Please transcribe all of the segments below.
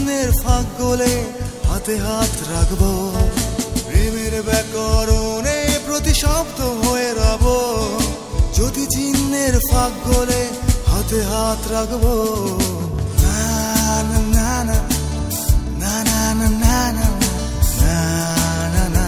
চিহ্নের ফাঁক গলে হাতে হাত রাখবো, প্রেমের ব্যাকরণে প্রতিশব্দ হয়ে রব। জ্যোতি চিহ্নের ফাঁক গলে হাতে হাত রাখবো। না না না না না না না না না না না না।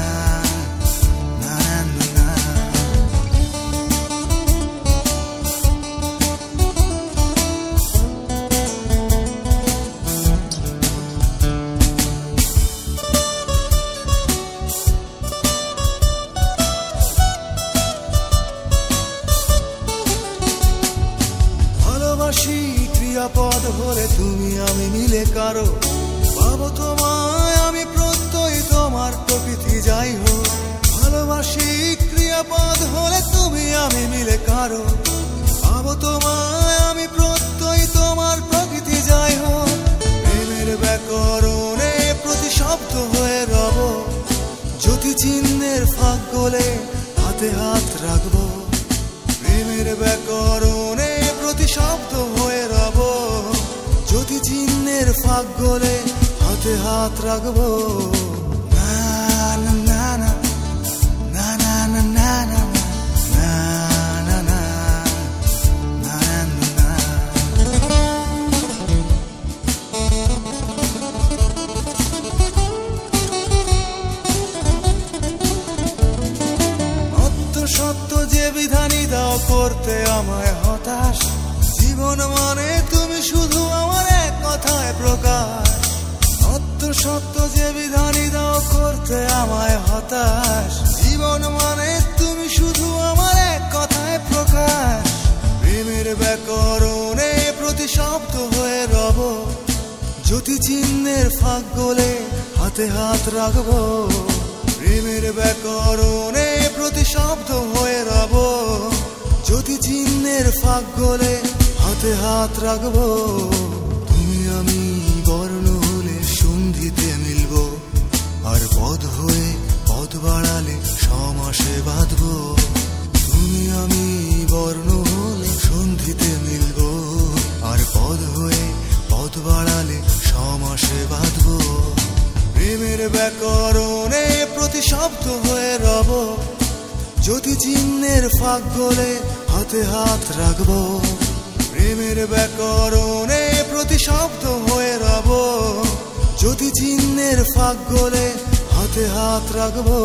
ভালোবাসি ক্রিয়াপদ হলে তুমি আমি মিলে কারো, পাবো তোমায় আমি প্রত্যয় তোমার প্রকৃতি যাই হোক। ভালোবাসি ক্রিয়াপদ হলে তুমি আমি মিলে কারো, পাবো তোমায় আমি প্রত্যয় তোমার প্রকৃতি যাই হোক। প্রেমের ব্যাকরণে প্রতিশব্দ হয়ে রব। জ্যোতি চিহ্নের ফাঁক গলে হাতে হাত রাখবো, প্রেমের ব্যাকরণে প্রতিশব্দ হয়ে রব। জ্যোতি চিহ্নের ফাঁক গলে হাতে হাত রাখবো। না না না না না না না না না না না না। সত্য যে বিধানই দাও করতে আমায় হতাশ, জীবন মানে তুমি শুধু আমার এক কথায় প্রকাশ। সত্য যে বিধানই দাও করতে আমায় হতাশ, জীবন মানে তুমি শুধু আমার এক কথায় প্রকাশ। প্রেমের ব্যাকরণে প্রতিশব্দ হয়ে রব। জ্যোতি চিহ্নের ফাঁক গলে হাতে হাত রাখবো, প্রেমের ব্যাকরণে প্রতিশব্দ হয়ে রব। জ্যোতি চিহ্নের ফাঁক গলে হাতে হাত রাখবো। তুমি আমি বর্ণ হলে সন্ধিতে মিলব, আর পদ হয়ে পদ বাড়ালে সমাসে বাঁধবো। তুমি আমি বর্ণ হলে সন্ধিতে মিলব, আর পদ হয়ে পদ বাড়ালে সমাসে বাঁধবো। প্রেমের ব্যাকরণে প্রতিশব্দ হয়ে রব। জ্যোতি চিহ্নের ফাঁক গলে হাতে হাত রাখবো, প্রেমের ব্যাকরণে প্রতিশব্দ হয়ে রব। জ্যোতি চিহ্নের ফাঁক গলে হাতে হাত রাখবো।